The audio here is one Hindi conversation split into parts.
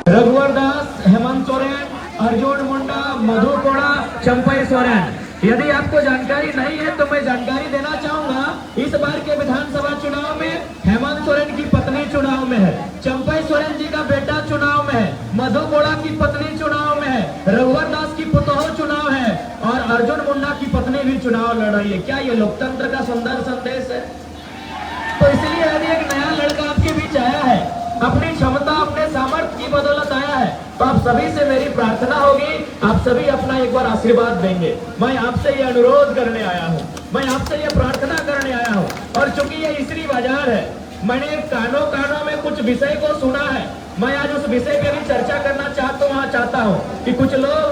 रघुवर दास, हेमंत सोरेन, अर्जुन मुंडा, मधु कोड़ा, चंपई सोरेन। यदि आपको जानकारी नहीं है तो मैं जानकारी देना चाहूंगा। इस बार के विधानसभा चुनाव में हेमंत सोरेन की पत्नी चुनाव में है, चंपई सोरेन जी का बेटा चुनाव में है, मधु कोड़ा की पत्नी चुनाव में है, रघुवर दास की पुतोह चुनाव है और अर्जुन मुंडा की पत्नी भी चुनाव लड़ रही है। क्या ये लोकतंत्र का सुंदर संदेश है? तो इसलिए यदि एक नया लड़का आपके बीच आया है, अपनी क्षमता अपने सामर्थ्य की बदौलत आया है, तो आप सभी से मेरी प्रार्थना होगी, आप सभी अपना एक बार आशीर्वाद देंगे। मैं आपसे ये अनुरोध करने आया हूँ, मैं आपसे ये प्रार्थना करने आया हूँ। और चूंकि ये इसरी बाजार है, मैंने कानों कानों में कुछ विषय को सुना है, मैं आज उस विषय पे भी चर्चा करना चाहता हूँ कि कुछ लोग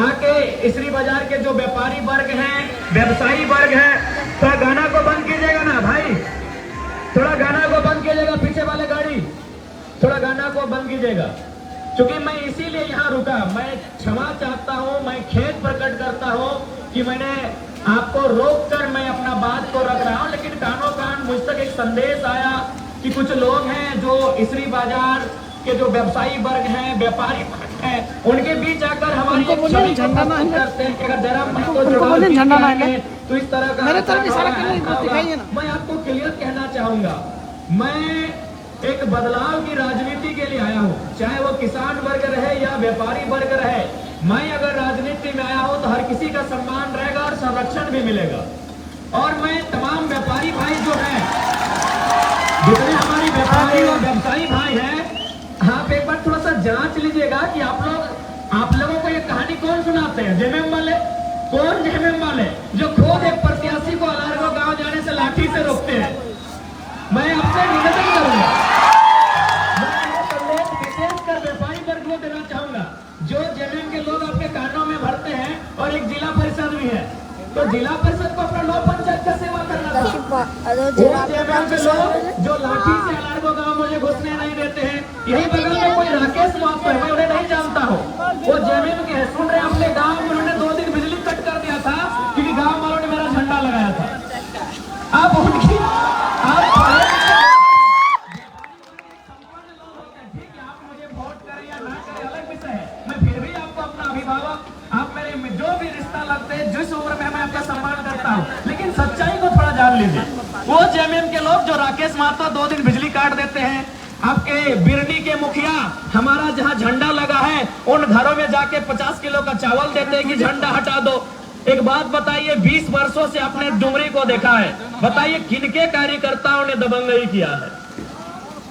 आके इसरी बाजार के जो व्यापारी वर्ग हैं, व्यवसायी वर्ग है, तो गाना को बंद कीजिएगा ना भाई, थोड़ा गाना को बंद कीजिएगा, पीछे वाले गाड़ी थोड़ा गाना को बंद कीजिएगा। क्योंकि मैं इसीलिए यहाँ रुका, मैं क्षमा चाहता हूँ, मैं खेद प्रकट करता हूँ कि मैंने आपको रोककर मैं अपना बात को रख रहा हूँ, लेकिन कानों कान मुझ तक एक संदेश आया कि कुछ लोग हैं जो इसरी बाजार के जो व्यवसायी वर्ग हैं, व्यापारी वर्ग हैं, उनके बीच आकर हमारी छवि को प्रस्तुत करते हैं कि अगर जरा तो इस तरह का मैं आपको क्लियर कहना चाहूंगा, मैं एक बदलाव की राजनीति के लिए आया हूँ, चाहे वो किसान वर्ग रहे या व्यापारी वर्ग रहे। मैं अगर राजनीति में आया हूँ तो हर किसी का सम्मान रहेगा और संरक्षण भी मिलेगा। और मैं तमाम व्यापारी भाई जो हैं, जितने हमारे व्यापारी और व्यवसायी भाई हैं, आप एक बार थोड़ा सा जांच लीजिएगा कि आप लोगों को ये कहानी कौन सुनाते हैं? जेएमएम वाले? कौन जेएमएम वाले जो खुद एक प्रत्याशी को अलारगो गांव जाने से लाठी से रोकते हैं? मैं आपसे निवेदन करूंगा, देना चाहूंगा, जो जेएमएम के लोग आपके कानों में भरते हैं और एक जिला परिषद भी है, तो जिला परिषद को अपना 9 पंचायत का सेवा करना था। जेएमएम के लोग जो लाठी से अलारगो गांव मुझे घुसने नहीं देते हैं, यही बगल में कोई राकेश महतो है, मैं उन्हें नहीं जानता हूँ, वो जेएमएम के हैं। सुन रहे अपने गाँव में उन्होंने 2 दिन बिजली कट कर दिया था क्योंकि गाँव वालों ने मेरा झंडा लगाया था। आप उनकी जो भी रिश्ता लगते हैं, जिस उम्र में मैं आपका सम्मान करता हूँ, लेकिन सच्चाई को थोड़ा जान लीजिए। वो जेएमएम के लोग जो राकेश महतो 2 दिन बिजली काट देते हैं, आपके बिरनी के मुखिया हमारा जहाँ झंडा लगा है उन घरों में जाके 50 किलो का चावल देते हैं कि झंडा हटा दो। एक बात बताइए, 20 वर्षों से आपने डुमरी को देखा है, बताइए किनके कार्यकर्ताओं ने दबंगई किया है?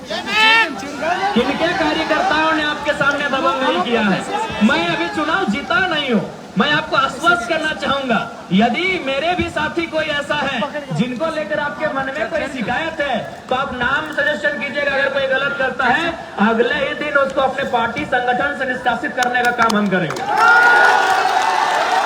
किनके कार्यकर्ताओं ने आपके सामने दबंगई किया है? मैं अभी चुनाव जीता नहीं हूँ, मैं आपको आश्वस्त करना चाहूंगा, यदि मेरे भी साथी कोई ऐसा है जिनको लेकर आपके मन में कोई शिकायत है तो आप नाम सजेशन कीजिएगा। अगर कोई गलत करता है, अगले ही दिन उसको अपने पार्टी संगठन से निष्कासित करने का काम हम करेंगे।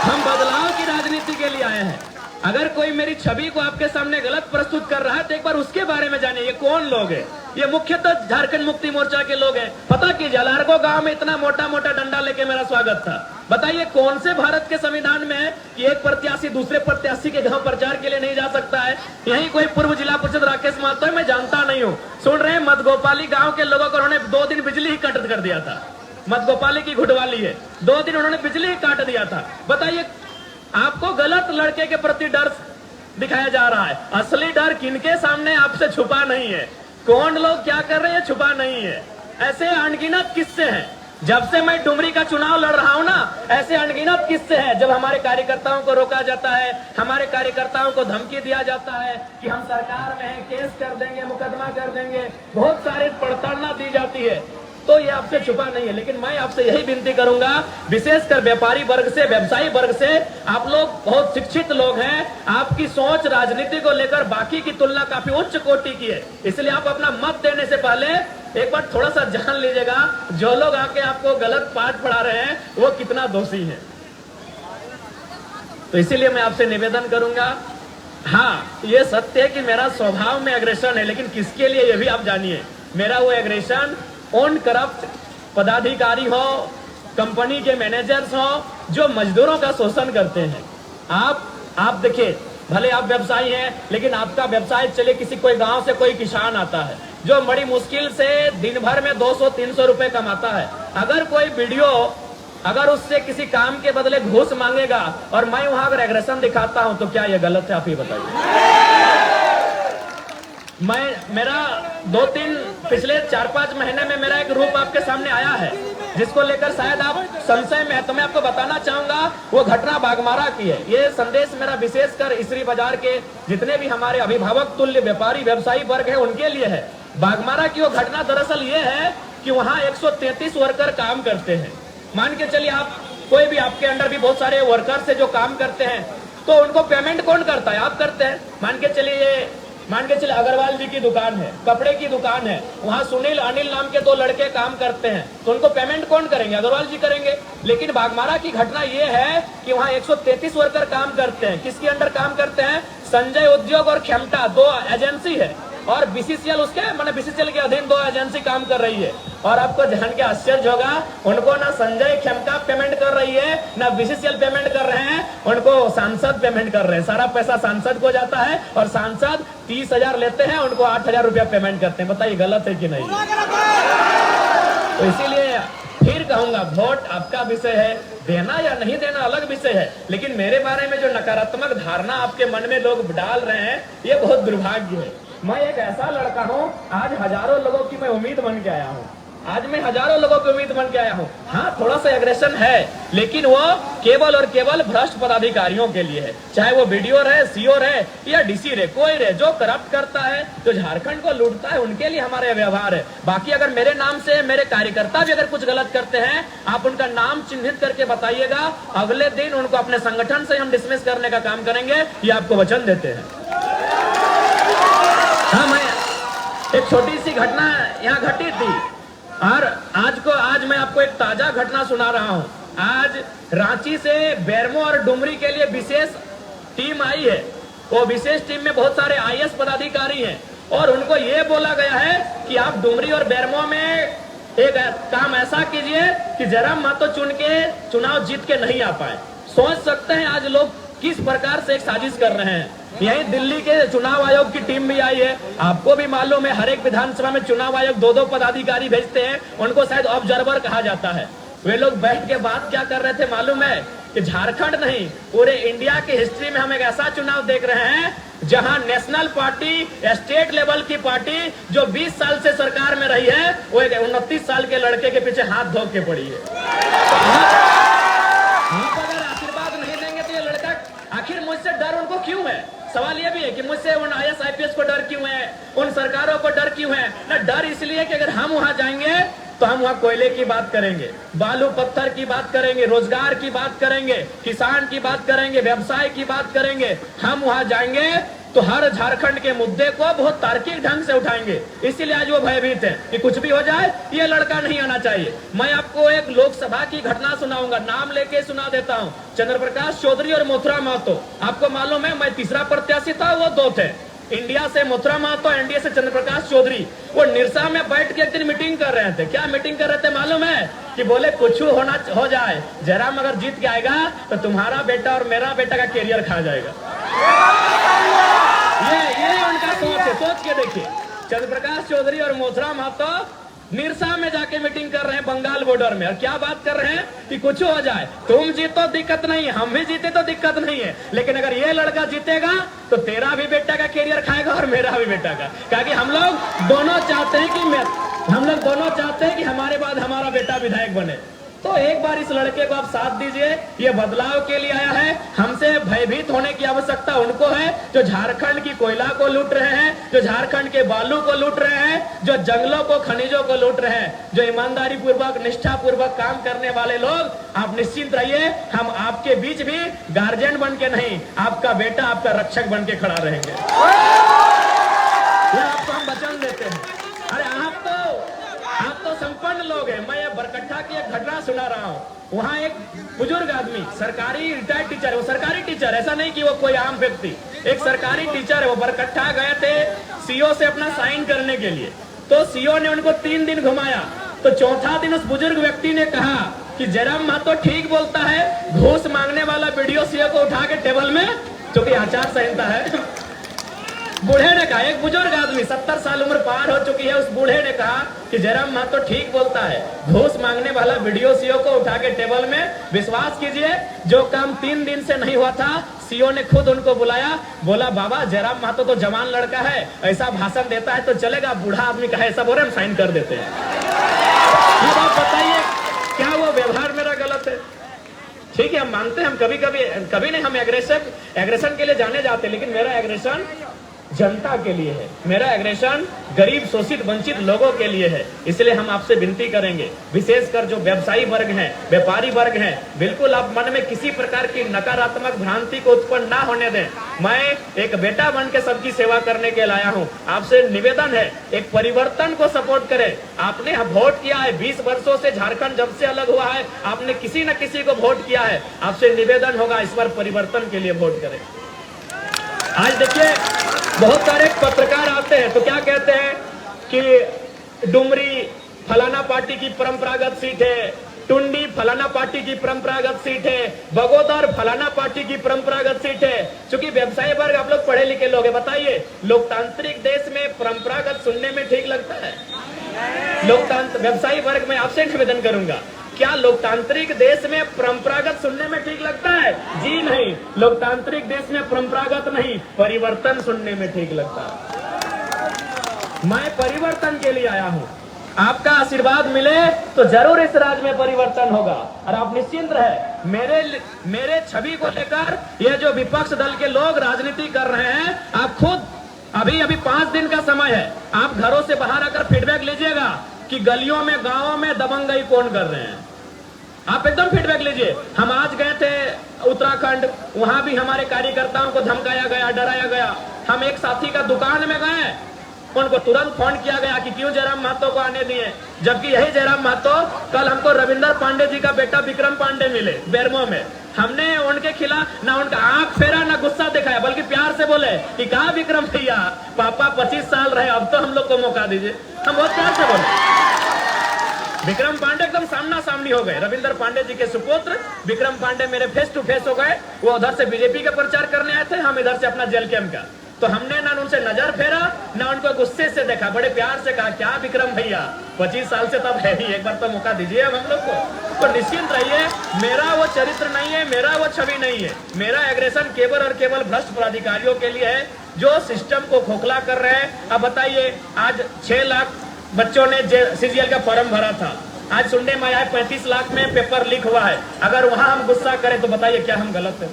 हम बदलाव की राजनीति के लिए आए हैं। अगर कोई मेरी छवि को आपके सामने गलत प्रस्तुत कर रहा है तो एक बार उसके बारे में जानिए, ये कौन लोग हैं? ये मुख्यतः झारखंड मुक्ति मोर्चा के लोग हैं। पता कीजिए, अलारगो गांव में इतना मोटा मोटा डंडा लेके मेरा स्वागत था। बताइए कौन से भारत के संविधान में है कि एक प्रत्याशी दूसरे प्रत्याशी के गांव प्रचार के लिए नहीं जा सकता है? यही कोई पूर्व जिला परिषद राकेश महतो है, मैं जानता नहीं हूँ। सुन रहे हैं, मधगोपाली गाँव के लोगों को उन्होंने 2 दिन बिजली ही कट कर दिया था। मधगोपाली की घुटवाली है, 2 दिन उन्होंने बिजली ही काट दिया था। बताइए, आपको गलत लड़के के प्रति डर दिखाया जा रहा है, असली डर किनके सामने आपसे छुपा नहीं है। कौन लोग क्या कर रहे हैं छुपा नहीं है। ऐसे अनगिनत किस्से हैं, जब से मैं डुमरी का चुनाव लड़ रहा हूं ना, ऐसे अनगिनत किस्से हैं जब हमारे कार्यकर्ताओं को रोका जाता है, हमारे कार्यकर्ताओं को धमकी दिया जाता है कि हम सरकार में हैं, केस कर देंगे, मुकदमा कर देंगे, बहुत सारे प्रताड़ना दी जाती है। तो ये आपसे छुपा नहीं है। लेकिन मैं आपसे यही विनती करूंगा, विशेषकर व्यापारी वर्ग से, व्यवसायी वर्ग से, आप लोग बहुत शिक्षित लोग हैं, आपकी सोच राजनीति को लेकर बाकी की तुलना काफी उच्च कोटि की है, इसलिए आप अपना मत देने से पहले एक बार थोड़ा सा जान लीजिएगा, जो लोग आके आपको गलत पाठ पढ़ा रहे हैं वो कितना दोषी है। तो इसीलिए मैं आपसे निवेदन करूंगा, हाँ ये सत्य है कि मेरा स्वभाव में एग्रेशन है, लेकिन किसके लिए ये भी आप जानिए। मेरा वो एग्रेशन उन करप्ट पदाधिकारी हो, कंपनी के मैनेजर्स हो, जो मजदूरों का शोषण करते हैं। आप देखिए, भले आप व्यवसायी हैं, लेकिन आपका व्यवसाय चले, किसी कोई गांव से कोई किसान आता है, जो बड़ी मुश्किल से दिन भर में 200-300 रुपए कमाता है, अगर कोई वीडियो अगर उससे किसी काम के बदले घूस मांगेगा और मैं वहां अगर एग्रेशन दिखाता हूं तो क्या यह गलत है? आप ही बताइए। मेरा 2-3 पिछले 4-5 महीने में मेरा एक रूप आपके सामने आया है जिसको लेकर शायद आप संशय में है, तो मैं आपको बताना चाहूंगा वो घटना बाघमारा की है। ये संदेश मेरा विशेषकर इसरी बाजार के जितने भी हमारे अभिभावक तुल्य व्यापारी व्यवसायी वर्ग है उनके लिए है। बाघमारा की वो घटना दरअसल ये है कि वहां 133 वर्कर काम करते हैं। मान के चलिए आप कोई भी आपके अंडर भी बहुत सारे वर्कर से जो काम करते हैं तो उनको पेमेंट कौन करता है? आप करते हैं। मान के चलिए अग्रवाल जी की दुकान है, कपड़े की दुकान है, वहाँ सुनील अनिल नाम के 2 लड़के काम करते हैं, तो उनको पेमेंट कौन करेंगे? अग्रवाल जी करेंगे। लेकिन बाघमारा की घटना ये है कि वहाँ 133 वर्कर काम करते हैं। किसके अंडर काम करते हैं? संजय उद्योग और खेमटा 2 एजेंसी है और बीसीसीएल उसके मैंने बीसीसीएल के अधीन 2 एजेंसी काम कर रही है। और आपको जान के आश्चर्य होगा, उनको ना संजय खेमटा पेमेंट कर रही है ना बीसीसीएल पेमेंट कर रहे हैं, उनको सांसद पेमेंट कर रहे हैं। सारा पैसा सांसद को जाता है और सांसद 30,000 लेते हैं, उनको 8,000 रुपया पेमेंट करते हैं। बताइए गलत है कि नहीं? तो इसीलिए फिर कहूंगा, वोट आपका विषय है, देना या नहीं देना अलग विषय है, लेकिन मेरे बारे में जो नकारात्मक धारणा आपके मन में लोग डाल रहे हैं ये बहुत दुर्भाग्य है। मैं एक ऐसा लड़का हूँ, आज हजारों लोगों की मैं उम्मीद बन के आया हूँ। आज मैं हजारों लोगों की उम्मीद बन के आया हूँ। हाँ, थोड़ा सा एग्रेशन है, लेकिन वो केवल और केवल भ्रष्ट पदाधिकारियों के लिए है। चाहे वो बीडीओ रहे, सीओ रहे या डीसी रहे, कोई रहे, जो करप्ट करता है, जो झारखंड को लूटता है, उनके लिए हमारे व्यवहार है। बाकी अगर मेरे नाम से मेरे कार्यकर्ता भी अगर कुछ गलत करते हैं, आप उनका नाम चिन्हित करके बताइएगा, अगले दिन उनको अपने संगठन से हम डिसमिस करने का काम करेंगे, ये आपको वचन देते हैं। हाँ, मैं एक छोटी सी घटना यहाँ घटी थी और आज मैं आपको एक ताजा घटना सुना रहा हूँ। आज रांची से बेरमो और डुमरी के लिए विशेष टीम आई है। वो विशेष टीम में बहुत सारे आईएएस पदाधिकारी हैं और उनको ये बोला गया है कि आप डुमरी और बेरमो में एक काम ऐसा कीजिए कि जयराम महतो चुन के चुनाव जीत के नहीं आ पाए। सोच सकते हैं आज लोग किस प्रकार से एक साजिश कर रहे हैं। यही दिल्ली के चुनाव आयोग की टीम भी आई है। आपको भी मालूम है, हर एक विधानसभा में चुनाव आयोग 2-2 पदाधिकारी भेजते हैं, उनको शायद ऑब्जर्वर कहा जाता है। वे लोग बैठ के बात क्या कर रहे थे मालूम है कि झारखंड नहीं, पूरे इंडिया की हिस्ट्री में हम एक ऐसा चुनाव देख रहे हैं जहां नेशनल पार्टी, स्टेट लेवल की पार्टी जो 20 साल से सरकार में रही है, वो एक 29 साल के लड़के के पीछे हाथ धो के पड़ी है। अगर आशीर्वाद नहीं देंगे तो ये लड़का, आखिर मुझसे डर उनको क्यों है? सवाल ये भी है कि मुझसे उन आईएएस आईपीएस को डर क्यों है, उन सरकारों को डर क्यों है? ना, डर इसलिए कि अगर हम वहां जाएंगे तो हम वहां कोयले की बात करेंगे, बालू पत्थर की बात करेंगे, रोजगार की बात करेंगे, किसान की बात करेंगे, व्यवसाय की बात करेंगे। हम वहां जाएंगे तो हर झारखंड के मुद्दे को बहुत तार्किक ढंग से उठाएंगे। इसीलिए आज वो भयभीत है कि कुछ भी हो जाए ये लड़का नहीं आना चाहिए। मैं आपको एक लोकसभा की घटना सुनाऊंगा, नाम लेके सुना देता हूँ। चंद्र प्रकाश चौधरी और मथुरा महतो, आपको मालूम है मैं तीसरा प्रत्याशी था, वो 2 थे। इंडिया से मथुरा महतो, एनडीए से चंद्र प्रकाश चौधरी। वो निरसा में बैठ के एक दिन मीटिंग कर रहे थे। क्या मीटिंग कर रहे थे मालूम है? कि बोले कुछ हो जाए, जयराम अगर जीत के आएगा तो तुम्हारा बेटा और मेरा बेटा का कैरियर खा जाएगा। ये उनका सोच है। सोच के देखिए, चंद्र प्रकाश चौधरी और मथुरा महतो निरसा में जाके मीटिंग कर रहे हैं बंगाल बॉर्डर में, और क्या बात कर रहे हैं कि कुछ हो जाए, तुम जीतो दिक्कत नहीं है, हम भी जीते तो दिक्कत नहीं है, लेकिन अगर ये लड़का जीतेगा तो तेरा भी बेटा का कैरियर खाएगा और मेरा भी बेटा का। क्योंकि हम लोग दोनों चाहते हैं कि हमारे बाद हमारा बेटा विधायक बने। तो एक बार इस लड़के को आप साथ दीजिए, ये बदलाव के लिए आया है। हमसे भयभीत होने की आवश्यकता उनको है जो झारखंड की कोयला को लूट रहे हैं, जो झारखंड के बालू को लूट रहे हैं, जो जंगलों को, खनिजों को लूट रहे हैं, जो ईमानदारी पूर्वक, निष्ठा पूर्वक काम करने वाले लोग। आप निश्चिंत रहिए, हम आपके बीच भी गार्जियन बन के नहीं, आपका बेटा आपका रक्षक बन के खड़ा रहेंगे। ये आपको हम वचन देते हैं। अरे आप तो संपन्न लोग हैं। मैं ये बरकट्ठा की एक घटना सुना रहा हूँ। वहाँ एक बुजुर्ग आदमी, सरकारी रिटायर्ड टीचर है, वो सरकारी टीचर, ऐसा नहीं कि वो कोई आम व्यक्ति, एक सरकारी टीचर है। वो बरकट्ठा गए थे सीओ से अपना साइन करने के लिए, तो सीओ ने उनको 3 दिन घुमाया। तो चौथा दिन उस बुजुर्ग व्यक्ति ने कहा कि जयराम महतो ठीक बोलता है, घूस मांगने वाला वीडियो सीओ को उठा के टेबल में, जो कि आचार संहिता है, बूढ़े ने कहा, एक बुजुर्ग आदमी 70 साल उम्र पार हो चुकी है, उस बूढ़े ने कहा कि जयराम महतो ठीक बोलता है, घूस मांगने वाला वीडियो सीओ को उठा के टेबल में, विश्वास कीजिए जो काम 3 दिन से नहीं हुआ था, सीओ ने खुद उनको बुलाया, बोला बाबा जयराम महतो तो जवान लड़का है, ऐसा भाषण देता है तो चलेगा, बूढ़ा आदमी कहा ऐसा बोल रहे हम साइन कर देते हैं। अब आप बताइए क्या वो व्यवहार मेरा गलत है? ठीक है, हम मानते हैं, हम कभी नहीं हम एग्रेशन के लिए जाने जाते, लेकिन मेरा एग्रेशन जनता के लिए है, मेरा एग्रेशन गरीब शोषित वंचित लोगों के लिए है। इसलिए हम आपसे विनती करेंगे, विशेषकर जो व्यवसायी वर्ग हैं, व्यापारी वर्ग हैं, बिल्कुल आप मन में किसी प्रकार की नकारात्मक भ्रांति को उत्पन्न ना होने दें। मैं एक बेटा बन के सबकी सेवा करने के लाया हूं, आपसे निवेदन है एक परिवर्तन को सपोर्ट करें। आपने वोट किया है, 20 वर्षों से झारखंड जब से अलग हुआ है आपने किसी न किसी को वोट किया है, आपसे निवेदन होगा इस बार परिवर्तन के लिए वोट करें। आज देखिए बहुत सारे पत्रकार आते हैं तो क्या कहते हैं कि डुमरी फलाना पार्टी की परंपरागत सीट है, टुंडी फलाना पार्टी की परंपरागत सीट है, बगोदर फलाना पार्टी की परंपरागत सीट है। क्योंकि व्यवसायी वर्ग आप लोग पढ़े लिखे लोग हैं, बताइए लोकतांत्रिक देश में परंपरागत सुनने में ठीक लगता है? व्यवसायी वर्ग में आपसे निवेदन करूंगा, क्या लोकतांत्रिक देश में परंपरागत सुनने में ठीक लगता है? जी नहीं, लोकतांत्रिक देश में परंपरागत नहीं, परिवर्तन सुनने में ठीक लगता है। मैं परिवर्तन के लिए आया हूँ, आपका आशीर्वाद मिले तो जरूर इस राज्य में परिवर्तन होगा। और आप निश्चिंत रहे, मेरे छवि को लेकर ये जो विपक्ष दल के लोग राजनीति कर रहे हैं, आप खुद अभी 5 दिन का समय है, आप घरों से बाहर आकर फीडबैक लीजिएगा कि गलियों में गांवों में दबंगई कौन कर रहे हैं। आप एकदम फीडबैक लीजिए। हम आज गए थे उत्तराखंड, वहां भी हमारे कार्यकर्ताओं को धमकाया गया, डराया गया। हम एक साथी का दुकान में गए, उनको तुरंत फोन किया गया कि क्यों जयराम महतो को आने दिए, जबकि यही जयराम महतो कल हमको रविंदर पांडे जी का बेटा विक्रम पांडे मिले बेरमो में। हमने उनके खिलाफ ना उनका आंख फेरा ना गुस्सा दिखाया, बल्कि प्यार से बोले कि कहा विक्रम भैया पापा 25 साल रहे, अब तो हम लोग को मौका दीजिए। हम बहुत प्यार से बोले। विक्रम पांडे एकदम सामना सामनी हो गए, रविंदर पांडे जी के सुपुत्र विक्रम पांडे मेरे फेस टू फेस हो गए। वो उधर से बीजेपी का प्रचार करने आए थे, हम इधर से अपना जेल कैंप का। तो हमने ना उनसे नजर फेरा ना उनको गुस्से से देखा, बड़े प्यार से कहा क्या विक्रम भैया 25 साल से तब है ही, एक बार तो मौका दीजिए हम लोग को। तो निश्चिंत रहिए, मेरा वो चरित्र नहीं है, मेरा वो छवि नहीं है। मेरा एग्रेशन केवल और केवल भ्रष्ट पदाधिकारियों के लिए है जो सिस्टम को खोखला कर रहे हैं। अब बताइए, आज 6 लाख बच्चों ने सीजीएल का फॉर्म भरा था, आज सुनने में आया 35 लाख में पेपर लीक हुआ है। अगर वहां हम गुस्सा करें तो बताइए क्या हम गलत है?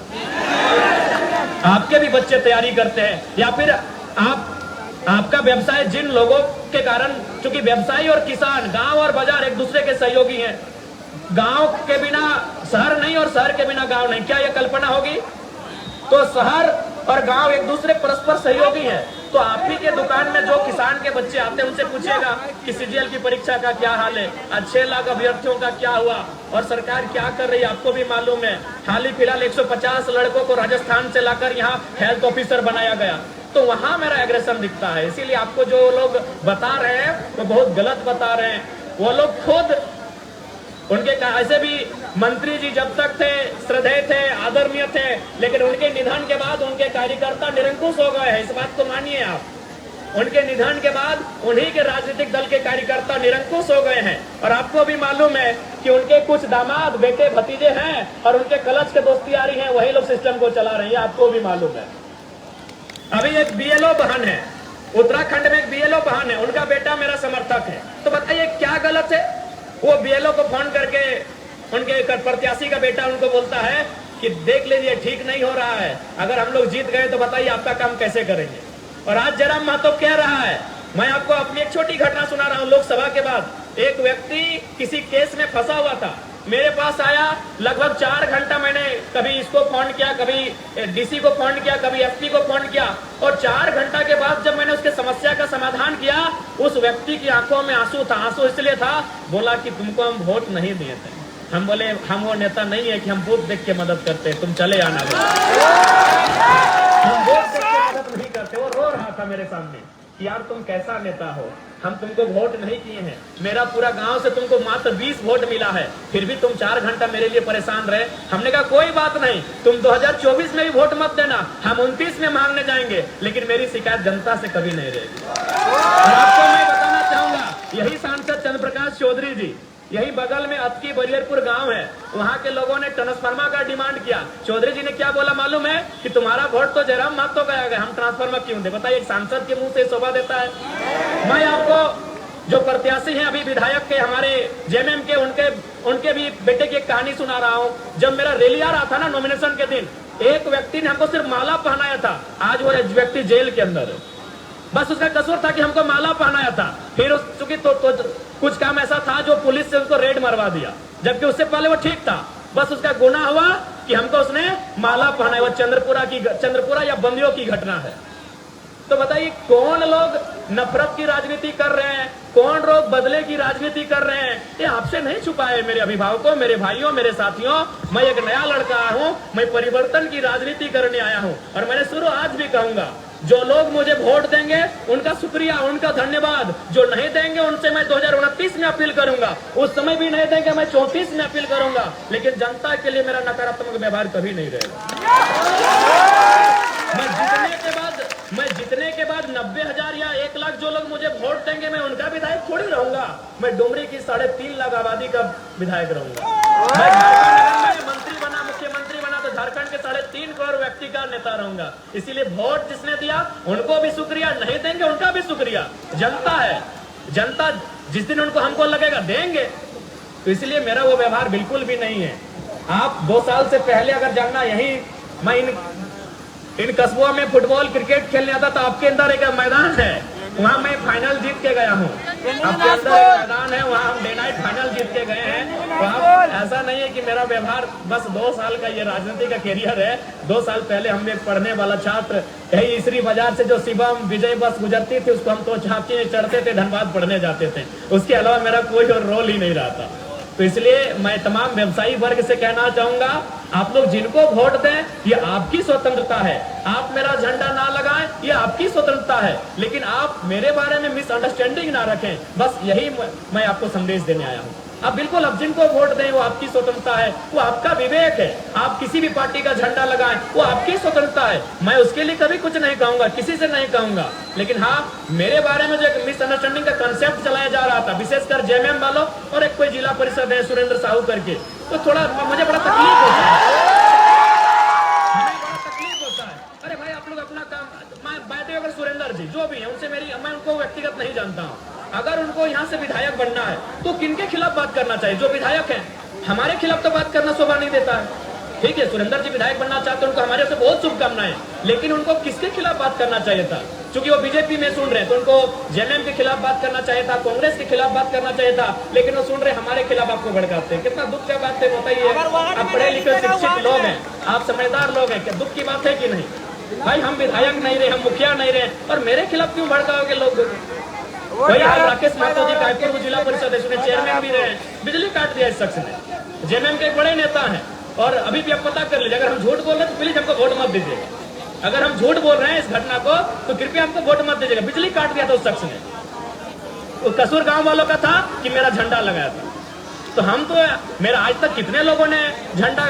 आपके भी बच्चे तैयारी करते हैं, या फिर आपका व्यवसाय जिन लोगों के कारण, क्योंकि व्यवसायी और किसान, गांव और बाजार एक दूसरे के सहयोगी हैं। गांव के बिना शहर नहीं और शहर के बिना गांव नहीं, क्या यह कल्पना होगी? तो शहर और गांव एक दूसरे परस्पर सहयोगी हैं। तो आप ही के दुकान में जो किसान के बच्चे आते हैं उनसे पूछिएगा कि सीजीएल की परीक्षा का क्या हाल है, आज 6 लाख अभ्यर्थियों का क्या हुआ और सरकार क्या कर रही है आपको भी मालूम है। हाल ही फिलहाल 150 लड़कों को राजस्थान से लाकर यहाँ हेल्थ ऑफिसर बनाया गया। तो वहां मेरा एग्रेशन दिखता है। इसीलिए आपको जो लोग बता रहे हैं वो बहुत गलत बता रहे हैं। वो लोग खुद उनके ऐसे भी मंत्री जी जब तक थे श्रद्धेय थे, आदरणीय थे, लेकिन उनके निधन के बाद उनके कार्यकर्ता निरंकुश हो गए हैं। इस बात को मानिए आप। उनके निधन के बाद उन्हीं के राजनीतिक दल के कार्यकर्ता निरंकुश हो गए हैं। और आपको भी मालूम है कि उनके कुछ दामाद, बेटे, भतीजे हैं और उनके कलश के दोस्तियारी हैं, वही लोग सिस्टम को चला रहे हैं, आपको भी मालूम है। अभी एक बीएलओ बहन है, उत्तराखंड में एक बीएलओ बहन है, उनका बेटा मेरा समर्थक है। तो बताइए क्या गलत है? वो बीएलओ को फोन करके उनके प्रत्याशी का बेटा उनको बोलता है कि देख लीजिए ठीक नहीं हो रहा है, अगर हम लोग जीत गए तो बताइए आपका काम कैसे करेंगे। और आज जयराम महतो कह रहा है, मैं आपको अपनी एक छोटी घटना सुना रहा हूँ। लोकसभा के बाद एक व्यक्ति किसी केस में फंसा हुआ था, मेरे पास आया, लगभग 4 घंटा मैंने कभी इसको फोन किया, कभी डीसी को फोन किया, कभी एसपी को फोन किया, और 4 घंटा के बाद जब मैंने उसके समस्या का समाधान किया, उस व्यक्ति की आंखों में आंसू था। आंसू इसलिए था, बोला कि तुमको हम वोट नहीं दिए थे। हम बोले हम वो नेता नहीं है कि हम बूथ देख के मदद करते, तुम चले आना। हम वोट देख के मदद नहीं करते। वो रो रहा था मेरे सामने। कि यार तुम कैसा नेता हो, हम तुमको वोट नहीं किए हैं, मेरा पूरा गांव से तुमको मात्र 20 वोट मिला है, फिर भी तुम 4 घंटा मेरे लिए परेशान रहे। हमने कहा कोई बात नहीं, तुम 2024 में भी वोट मत देना, हम 29 में मांगने जाएंगे, लेकिन मेरी शिकायत जनता से कभी नहीं रहेगी। और आपको मैं बताना चाहूंगा, यही सांसद चंद्र प्रकाश चौधरी जी, यही बगल में अतकी बरियरपुर गांव है, वहां के लोगों ने ट्रांसफार्मर का डिमांड किया। चौधरी जी ने क्या बोला मालूम है कि तुम्हारा वोट तो जयराम महतो का गया, हम ट्रांसफार्मर क्यों दे? बताइए, एक सांसद के मुंह से शोभा देता है? मैं आपको जो प्रत्याशी हैं अभी विधायक के हमारे जेएमएम के, उनके भी बेटे की एक कहानी सुना रहा हूं। जब मेरा रैली आ रहा था ना नॉमिनेशन के दिन, एक व्यक्ति ने हमको सिर्फ माला पहनाया था, आज वो व्यक्ति जेल के अंदर है। बस उसका कसूर था कि हमको माला पहनाया था, फिर चूंकि तो कुछ काम ऐसा था जो पुलिस से उसको रेड मरवा दिया, जबकि उससे पहले वो ठीक था। बस उसका गुनाह हुआ कि हमको उसने माला पहनाया। वो चंद्रपुरा या बंदियों की घटना है। तो बताइए, कौन लोग नफरत की राजनीति कर रहे हैं, कौन लोग बदले की राजनीति कर रहे हैं? ये आपसे नहीं छुपा है मेरे अभिभावकों, मेरे भाइयों, मेरे साथियों। मैं एक नया लड़का आया हूं, मैं परिवर्तन की राजनीति करने आया हूं। और मैंने शुरू आज भी कहूंगा, जो लोग मुझे वोट देंगे उनका शुक्रिया, उनका धन्यवाद। जो नहीं देंगे उनसे मैं 2029 में अपील करूंगा, उस समय भी नहीं देंगे मैं 34 में अपील करूंगा, लेकिन जनता के लिए मेरा नकारात्मक व्यवहार कभी नहीं रहेगा। मैं जितने के बाद 90,000 या 1 लाख जो लोग मुझे वोट देंगे, मैं उनका विधायक थोड़ी रहूंगा। मैं डुमरी की 3.5 लाख आबादी का विधायक रहूंगा। मैं मंत्री बना, मुख्यमंत्री बना तो झारखंड के 3.5 करोड़ व्यक्ति का नेता रहूंगा। इसीलिए वोट जिसने दिया उनको भी शुक्रिया, नहीं देंगे उनका भी शुक्रिया। जनता है, जनता जिस दिन उनको हमको लगेगा देंगे। तो इसलिए मेरा वो व्यवहार बिल्कुल भी नहीं है। आप 2 साल से पहले अगर जानना, यही मैं इन कस्बों में फुटबॉल क्रिकेट खेलने आता था। आपके अंदर एक मैदान है, वहाँ मैं फाइनल जीत के गया हूँ। आपके अंदर एक मैदान है, वहाँ हम डे नाइट फाइनल जीत के गए हैं। वहाँ ऐसा नहीं है कि मेरा व्यवहार बस 2 साल का ये राजनीति का कैरियर है। 2 साल पहले हम एक पढ़ने वाला छात्र, यही इसरी बाजार से जो शिवम विजय बस गुजरती थी, उसको हम तो झांकी चढ़ते थे, धनबाद पढ़ने जाते थे। उसके अलावा मेरा कोई और रोल ही नहीं रहा था। तो इसलिए मैं तमाम व्यवसायी वर्ग से कहना चाहूंगा, आप लोग जिनको वोट दें, ये आपकी स्वतंत्रता है। आप मेरा झंडा ना लगाएं, ये आपकी स्वतंत्रता है, लेकिन आप मेरे बारे में मिसअंडरस्टैंडिंग ना रखें। बस यही मैं आपको संदेश देने आया हूं। अब बिल्कुल आप जिनको वोट दें वो आपकी स्वतंत्रता है, वो आपका विवेक है। आप किसी भी पार्टी का झंडा लगाएं, वो आपकी स्वतंत्रता है। मैं उसके लिए कभी कुछ नहीं कहूंगा, किसी से नहीं कहूंगा। लेकिन हाँ, मेरे बारे में जो एक मिसअंडरस्टैंडिंग का कंसेप्ट चलाया जा रहा था, विशेषकर जेएमएम वालों और एक कोई जिला परिषद है सुरेंद्र साहू करके, तो थोड़ा मुझे बड़ा तकलीफ होता है। अरे भाई, आप लोग अपना काम, मैं बैठे अगर सुरेंद्र जी जो भी है उनसे मैं उनको व्यक्तिगत नहीं जानता हूँ। अगर उनको यहाँ से विधायक बनना है तो किनके खिलाफ बात करना चाहिए? जो विधायक हैं, हमारे खिलाफ तो बात करना शोभा नहीं देता है। ठीक है, सुरेंद्र जी विधायक बनना चाहते हैं, उनको हमारे से बहुत शुभकामनाएं, लेकिन उनको किसके खिलाफ बात करना चाहिए था? क्योंकि वो बीजेपी में सुन रहे हैं तो उनको जेएमएम के खिलाफ बात करना चाहिए था, कांग्रेस के खिलाफ बात करना चाहिए था, लेकिन वो सुन रहे हमारे खिलाफ आपको भड़काते हैं। कितना दुख का बात है बताइए। आप पढ़े लिखे शिक्षित लोग हैं, आप समझदार लोग हैं, क्या दुख की बात है कि नहीं? भाई, हम विधायक नहीं रहे, हम मुखिया नहीं रहे, और मेरे खिलाफ क्यों भड़काओगे लोग? वही राकेश महतो जी रायपुर जिला परिषद है, चेयरमैन भी रहे, बिजली काट दिया इस शख्स ने। जेएमएम के बड़े नेता हैं, और अभी भी आप पता कर लीजिए, अगर हम झूठ बोल रहे हैं तो प्लीज हमको वोट मत दीजिएगा। अगर हम झूठ बोल रहे हैं इस घटना को तो कृपया हमको वोट मत दीजिएगा। बिजली काट दिया था उस शख्स ने, वो कसूर गांव वालों का था कि मेरा झंडा लगाया था। तो हम तो, मेरा आज तक कितने लोगों ने झंडा,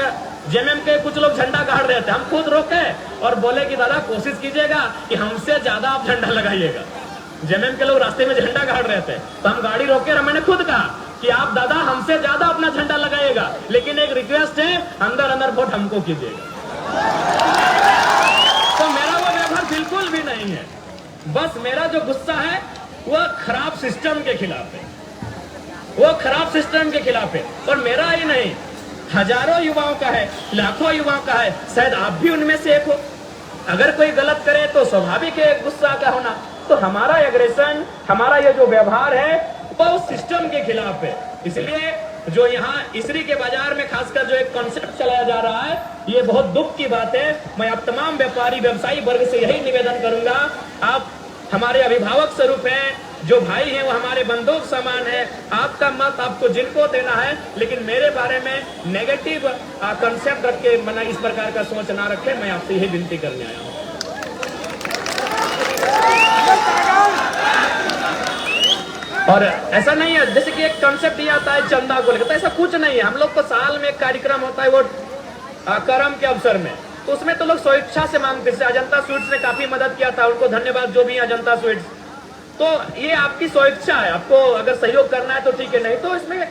जेएमएम के कुछ लोग झंडा गाड़ रहे थे, हम खुद रोके और बोले कि दादा कोशिश कीजिएगा कि हमसे ज्यादा आप झंडा लगाइएगा। जेएमएम के लोग रास्ते में झंडा गाड़ रहे थे तो हम गाड़ी रोके और मैंने खुद कहा कि आप दादा हमसे ज्यादा अपना झंडा लगाइएगा, लेकिन एक रिक्वेस्ट है, अंदर अंदर वोट हमको कीजिएगा। तो मेरा वो व्यवहार बिल्कुल भी नहीं है। बस मेरा जो गुस्सा है वह खराब सिस्टम के खिलाफ है, वो खराब सिस्टम के खिलाफ है। और मेरा ही नहीं, हजारों युवाओं का है, लाखों युवाओं का है, शायद आप भी उनमें से एक हो। अगर कोई गलत करे तो स्वाभाविक है गुस्सा का होना। तो हमारा एग्रेशन, हमारा ये जो व्यवहार है वो उस सिस्टम के खिलाफ है। इसलिए जो यहाँ इसरी के बाजार में खासकर जो एक कॉन्सेप्ट चलाया जा रहा है, ये बहुत दुख की बात है। मैं आप तमाम व्यापारी व्यवसायी वर्ग से यही निवेदन करूंगा, आप हमारे अभिभावक स्वरूप हैं, जो भाई हैं वो हमारे बंदूक समान है। आपका मत आपको जिनको देना है, लेकिन मेरे बारे में नेगेटिव कंसेप्ट रख के मना इस प्रकार का सोच ना रखें। मैं आपसे यही विनती करने आया हूँ। और ऐसा नहीं है जैसे कि एक कंसेप्ट ये आता है चंदा को लेकर, तो ऐसा कुछ नहीं है। हम लोग को साल में एक कार्यक्रम होता है वो करम के अवसर में, तो उसमें तो लोग स्वेच्छा से मांगते हैं। अजंता स्वीट्स ने काफी मदद किया था, उनको धन्यवाद जो भी है अजंता स्वीट्स। तो ये आपकी स्वेच्छा है, आपको अगर सहयोग करना है तो ठीक है, नहीं तो इसमें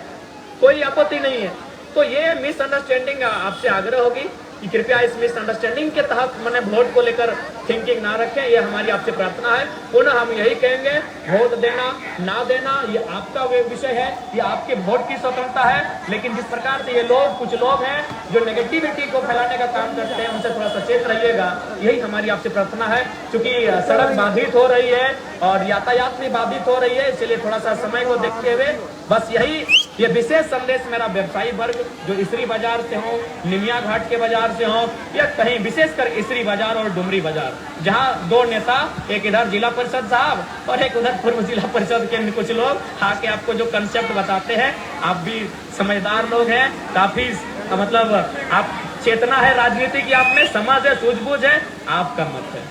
कोई आपत्ति नहीं है। तो ये मिसअंडरस्टैंडिंग आपसे आग्रह होगी कि कृपया इस मिसअंडरस्टैंडिंग के तहत मैंने वोट को लेकर थिंकिंग ना रखें, ये हमारी आपसे प्रार्थना है। पुनः हम यही कहेंगे, वोट देना ना देना ये आपका विषय है, ये आपके वोट की स्वतंत्रता है। लेकिन जिस प्रकार से ये लोग, कुछ लोग हैं जो नेगेटिविटी को फैलाने का काम करते हैं, उनसे थोड़ा सचेत रहिएगा, यही हमारी आपसे प्रार्थना है। क्योंकि सड़क बाधित हो रही है और यातायात भी बाधित हो रही है, इसलिए थोड़ा सा समय को देखते हुए बस यही ये विशेष संदेश मेरा व्यवसायी वर्ग जो इसरी बाजार से हो, निमिया घाट के बाजार से हो, या कहीं विशेषकर इसरी बाजार और डुमरी बाजार, जहां दो नेता, एक इधर जिला परिषद साहब और एक उधर पूर्व जिला परिषद के कुछ लोग आके आपको जो कंसेप्ट बताते हैं, आप भी समझदार लोग हैं, काफी मतलब आप चेतना है राजनीति की, आप में समझ है, सूझबूझ है, आपका मत है।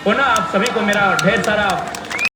पुनः आप सभी को मेरा ढेर सारा